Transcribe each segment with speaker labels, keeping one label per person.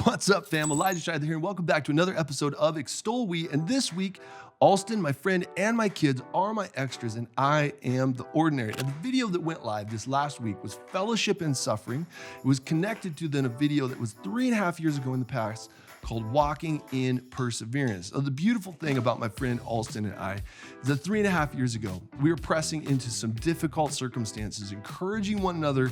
Speaker 1: What's up, fam? Elijah Shide here, and welcome back to another episode of EXTOL WE. And this week, Alston, my friend, and my kids are my extras, and I am the ordinary. And the video that went live this last week was Fellowship in Suffering. It was connected to then a video that was 3.5 years ago in the past called Walking in Perseverance. So the beautiful thing about my friend Alston and I is that 3.5 years ago, we were pressing into some difficult circumstances, encouraging one another,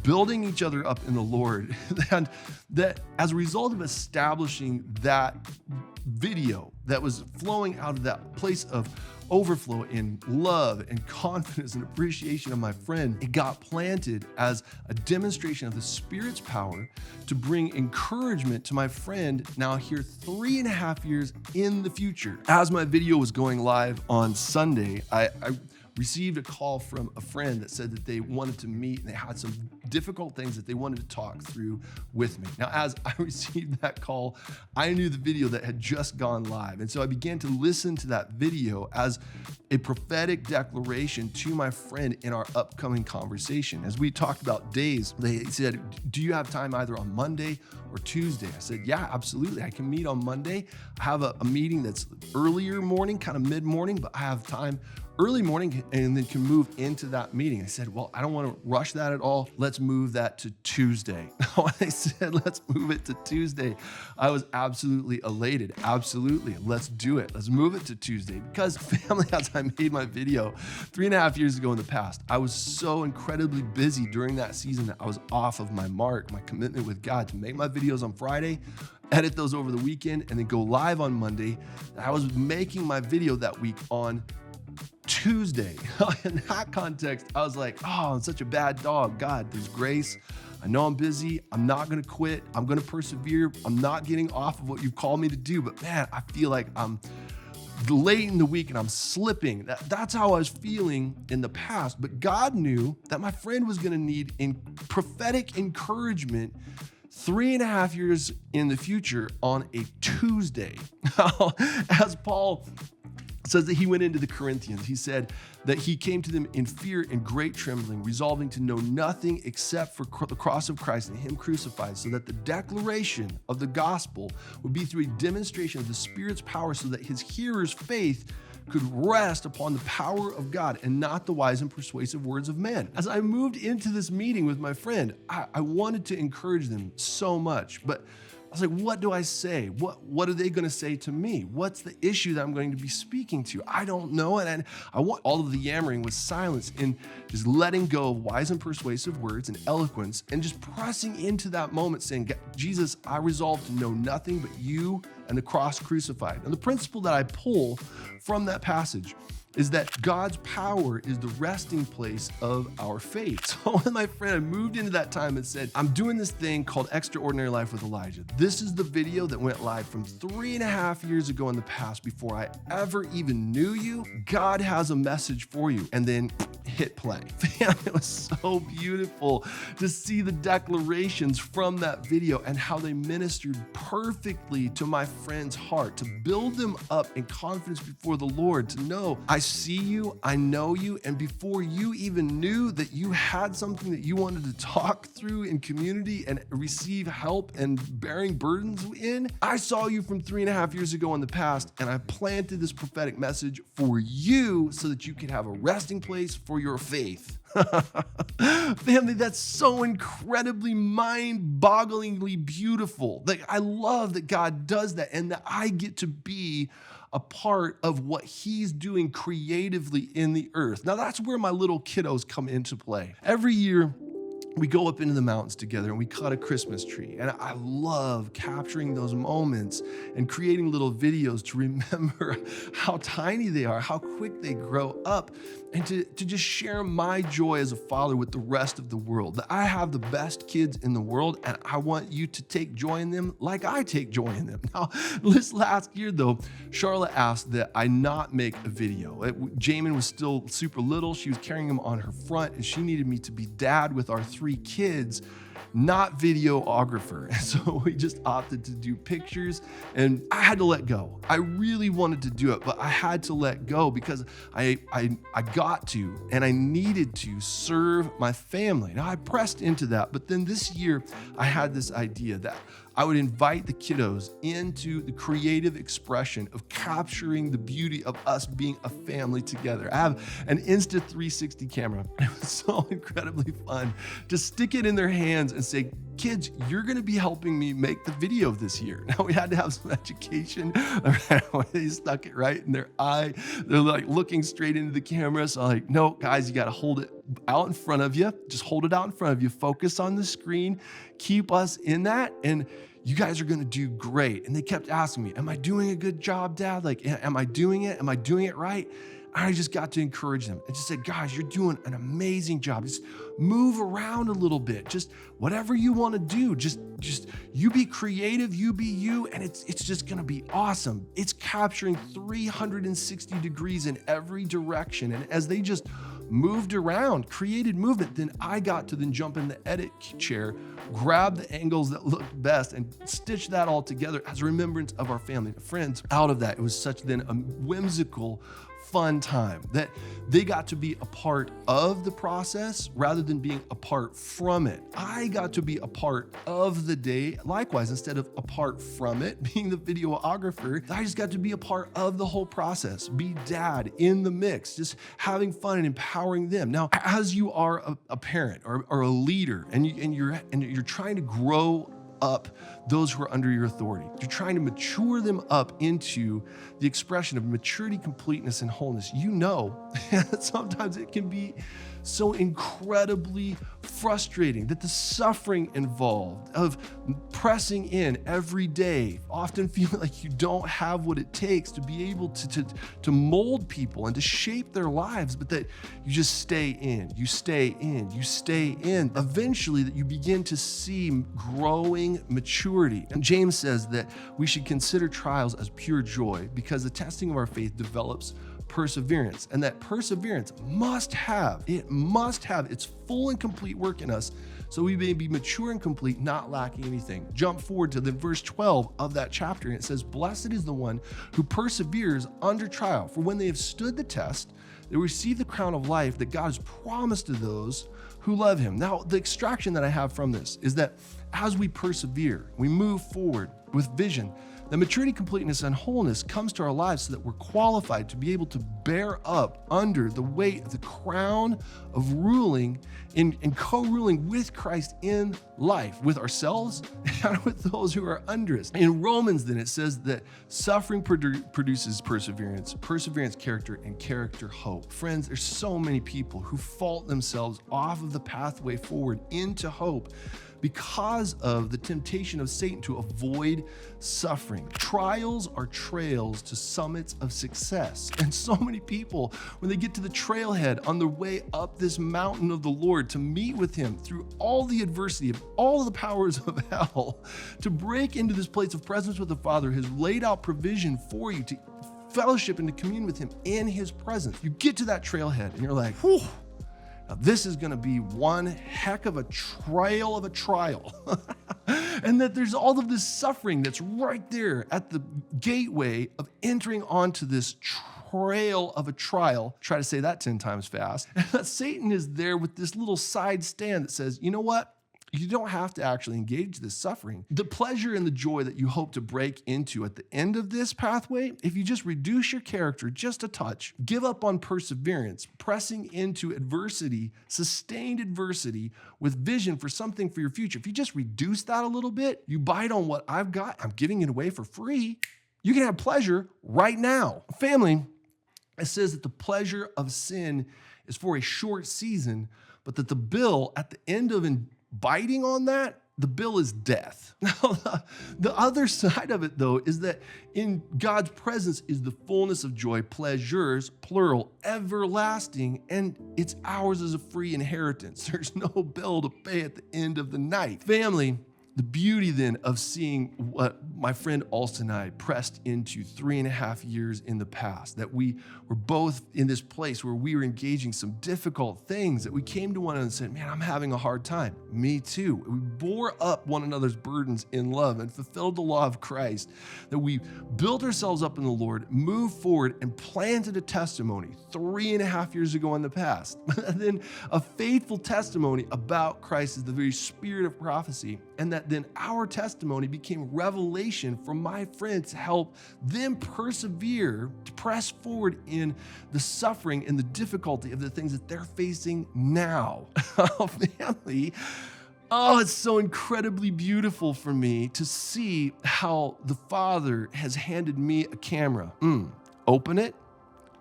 Speaker 1: building each other up in the Lord. And that as a result of establishing that video that was flowing out of that place of overflow in love and confidence and appreciation of my friend, it got planted as a demonstration of the Spirit's power to bring encouragement to my friend now here 3.5 years in the future. As my video was going live on Sunday, I received a call from a friend that said that they wanted to meet and they had some difficult things that they wanted to talk through with me. Now, as I received that call, I knew the video that had just gone live. And so I began to listen to that video as a prophetic declaration to my friend in our upcoming conversation. As we talked about days, they said, do you have time either on Monday or Tuesday? I said, yeah, absolutely. I can meet on Monday. I have a meeting that's earlier morning, kind of mid-morning, but I have time early morning and then can move into that meeting. I said, well, I don't want to rush that at all. Let's move that to Tuesday. When they said, let's move it to Tuesday, I was absolutely elated. Absolutely. Let's do it. Let's move it to Tuesday because family, as I made my video 3.5 years ago in the past, I was so incredibly busy during that season that I was off of my mark, my commitment with God to make my videos on Friday, edit those over the weekend, and then go live on Monday. I was making my video that week on Tuesday. In that context, I was like, oh, I'm such a bad dog. God, there's grace. I know I'm busy. I'm not going to quit. I'm going to persevere. I'm not getting off of what you've called me to do. But man, I feel like I'm late in the week and I'm slipping. That's how I was feeling in the past. But God knew that my friend was going to need prophetic encouragement 3.5 years in the future on a Tuesday. As Paul says that he went into the Corinthians, he said that he came to them in fear and great trembling, resolving to know nothing except for the cross of Christ and him crucified, so that the declaration of the gospel would be through a demonstration of the Spirit's power, so that his hearers' faith could rest upon the power of God and not the wise and persuasive words of men. As I moved into this meeting with my friend, I wanted to encourage them so much, but I was like, what do I say? What are they going to say to me? What's the issue that I'm going to be speaking to? I don't know. And I want all of the yammering with silence and just letting go of wise and persuasive words and eloquence and just pressing into that moment saying, Jesus, I resolve to know nothing but you and the cross crucified. And the principle that I pull from that passage is that God's power is the resting place of our faith. So when my friend moved into that time and said, I'm doing this thing called Extraordinary Life with Elijah. This is the video that went live from 3.5 years ago in the past before I ever even knew you. God has a message for you. And then hit play. Man, it was so beautiful to see the declarations from that video and how they ministered perfectly to my friend's heart, to build them up in confidence before the Lord, to know I see you, I know you, and before you even knew that you had something that you wanted to talk through in community and receive help and bearing burdens in, I saw you from 3.5 years ago in the past, and I planted this prophetic message for you so that you could have a resting place for your faith. Family, that's so incredibly mind-bogglingly beautiful. Like, I love that God does that and that I get to be a part of what he's doing creatively in the earth. Now, that's where my little kiddos come into play. Every year, we go up into the mountains together and we cut a Christmas tree. And I love capturing those moments and creating little videos to remember how tiny they are, how quick they grow up, and to just share my joy as a father with the rest of the world. That I have the best kids in the world and I want you to take joy in them like I take joy in them. Now, this last year though, Charlotte asked that I not make a video. Jamin was still super little. She was carrying him on her front and she needed me to be dad with our 3 kids, not videographer. And so we just opted to do pictures and I had to let go. I really wanted to do it, but I had to let go because I got to and I needed to serve my family. Now I pressed into that, but then this year I had this idea that I would invite the kiddos into the creative expression of capturing the beauty of us being a family together. I have an Insta360 camera. It was so incredibly fun to stick it in their hands and say, kids, you're gonna be helping me make the video this year. Now we had to have some education. They stuck it right in their eye. They're like looking straight into the camera. So I'm like, no, guys, you gotta hold it out in front of you. Just hold it out in front of you. Focus on the screen. Keep us in that. And you guys are gonna do great. And they kept asking me, am I doing a good job, Dad? Like, am I doing it? Am I doing it right? I just got to encourage them and just say, guys, you're doing an amazing job. Just move around a little bit. Just whatever you want to do. Just you be creative, you be you, and it's just going to be awesome. It's capturing 360 degrees in every direction. And as they just moved around, created movement, then I got to then jump in the edit chair, grab the angles that looked best, and stitch that all together as a remembrance of our family and friends. Out of that, it was such then a whimsical, fun time that they got to be a part of the process rather than being apart from it. I got to be a part of the day. Likewise, instead of apart from it, being the videographer, I just got to be a part of the whole process, be dad in the mix, just having fun and empowering them. Now, as you are a parent or a leader and you're trying to grow up those who are under your authority, you're trying to mature them up into the expression of maturity, completeness, and wholeness. You know that sometimes it can be so incredibly frustrating, that the suffering involved of pressing in every day, often feeling like you don't have what it takes to be able to mold people and to shape their lives, but that you just stay in, you stay in, you stay in. Eventually that you begin to see growing maturity. And James says that we should consider trials as pure joy because the testing of our faith develops perseverance, and that perseverance must have its full and complete work in us so we may be mature and complete, not lacking anything. Jump forward to the verse 12 of that chapter, and it says, blessed is the one who perseveres under trial, for when they have stood the test, they receive the crown of life that God has promised to those who love him. Now, the extraction that I have from this is that as we persevere, we move forward with vision, the maturity, completeness, and wholeness comes to our lives so that we're qualified to be able to bear up under the weight of the crown of ruling and co-ruling with Christ in life, with ourselves and with those who are under us. In Romans, then, it says that suffering produces perseverance, perseverance, character, and character, hope. Friends, there's so many people who fault themselves off of the pathway forward into hope because of the temptation of Satan to avoid suffering. Trials are trails to summits of success. And so many people, when they get to the trailhead on their way up this mountain of the Lord to meet with him through all the adversity of all of the powers of hell, to break into this place of presence with the Father, has laid out provision for you to fellowship and to commune with him in his presence. You get to that trailhead and you're like, whew, now this is going to be one heck of a trail of a trial. And that there's all of this suffering that's right there at the gateway of entering onto this trail of a trial. Try to say that 10 times fast. And that Satan is there with this little side stand that says, you know what? You don't have to actually engage this suffering. The pleasure and the joy that you hope to break into at the end of this pathway, if you just reduce your character just a touch, give up on perseverance, pressing into adversity, sustained adversity with vision for something for your future. If you just reduce that a little bit, you bite on what I've got, I'm giving it away for free. You can have pleasure right now. Family, it says that the pleasure of sin is for a short season, but that the bill at the end of biting on that, the bill is death. Now, the other side of it, though, is that in God's presence is the fullness of joy, pleasures, plural, everlasting, and it's ours as a free inheritance. There's no bill to pay at the end of the night. Family, the beauty then of seeing what my friend Alston and I pressed into 3.5 years in the past, that we were both in this place where we were engaging some difficult things, that we came to one another and said, man, I'm having a hard time. Me too. We bore up one another's burdens in love and fulfilled the law of Christ, that we built ourselves up in the Lord, moved forward and planted a testimony 3.5 years ago in the past. And then a faithful testimony about Christ as the very spirit of prophecy, and that that then our testimony became revelation for my friends to help them persevere, to press forward in the suffering and the difficulty of the things that they're facing now. Family, oh, it's so incredibly beautiful for me to see how the Father has handed me a camera. Open it.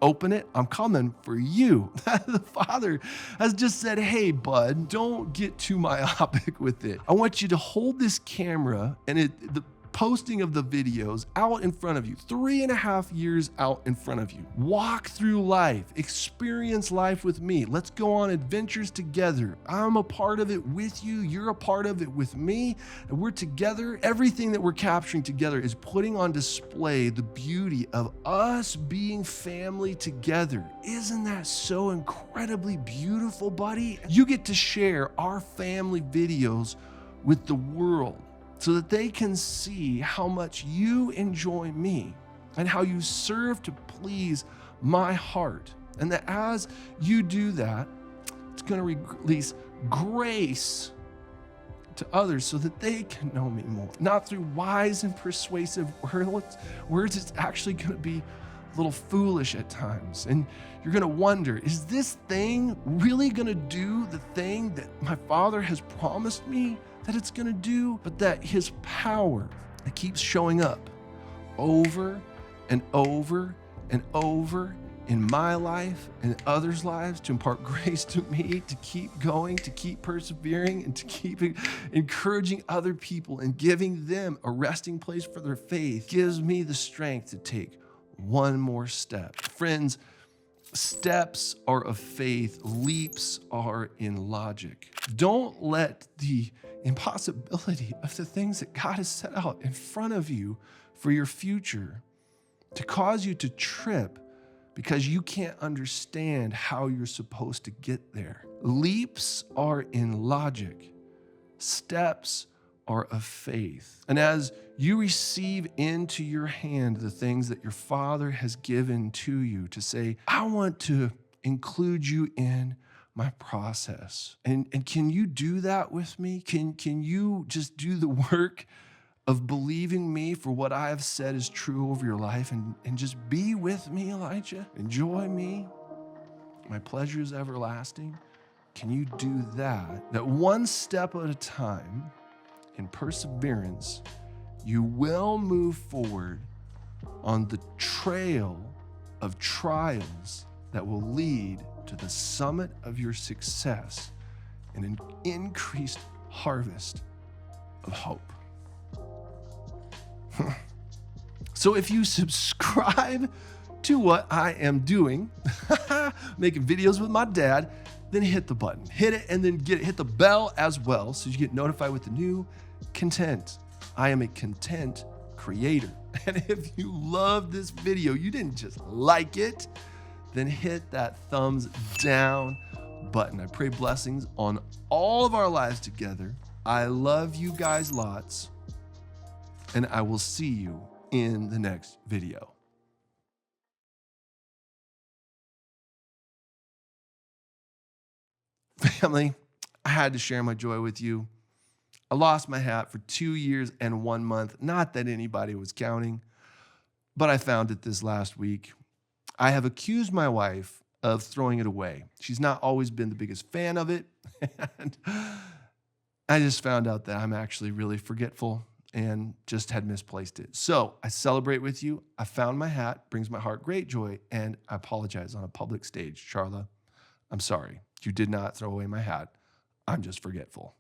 Speaker 1: Open it. I'm coming for you. The Father has just said, hey, bud, don't get too myopic with it. I want you to hold this camera and the posting of the videos out in front of you, 3.5 years out in front of you. Walk through life, experience life with me. Let's go on adventures together. I'm a part of it with you. You're a part of it with me. And we're together. Everything that we're capturing together is putting on display the beauty of us being family together. Isn't that so incredibly beautiful, buddy? You get to share our family videos with the world, so that they can see how much you enjoy me and how you serve to please my heart. And that as you do that, it's going to release grace to others so that they can know me more. Not through wise and persuasive words. It's actually going to be a little foolish at times. And you're going to wonder, is this thing really going to do the thing that my Father has promised me that it's going to do? But that his power, it keeps showing up over and over and over in my life and others' lives to impart grace to me, to keep going, to keep persevering, and to keep encouraging other people and giving them a resting place for their faith, gives me the strength to take one more step. Friends, steps are of faith, leaps are in logic. Don't let the impossibility of the things that God has set out in front of you for your future to cause you to trip because you can't understand how you're supposed to get there. Leaps are in logic. Steps are of faith. And as you receive into your hand the things that your Father has given to you to say, I want to include you in my process. And can you do that with me? Can you just do the work of believing me for what I have said is true over your life and just be with me, Elijah? Enjoy me. My pleasure is everlasting. Can you do that? That one step at a time, in perseverance, you will move forward on the trail of trials that will lead to the summit of your success and an increased harvest of hope. So if you subscribe to what I am doing, making videos with my dad, then hit the button, hit it, and then hit the bell as well so you get notified with the new content. I am a content creator. And if you love this video, you didn't just like it, then hit that thumbs down button. I pray blessings on all of our lives together. I love you guys lots, and I will see you in the next video. Family, I had to share my joy with you. I lost my hat for 2 years and 1 month. Not that anybody was counting, but I found it this last week. I have accused my wife of throwing it away. She's not always been the biggest fan of it. And I just found out that I'm actually really forgetful and just had misplaced it. So I celebrate with you. I found my hat, brings my heart great joy, and I apologize on a public stage. Charla, I'm sorry. You did not throw away my hat. I'm just forgetful.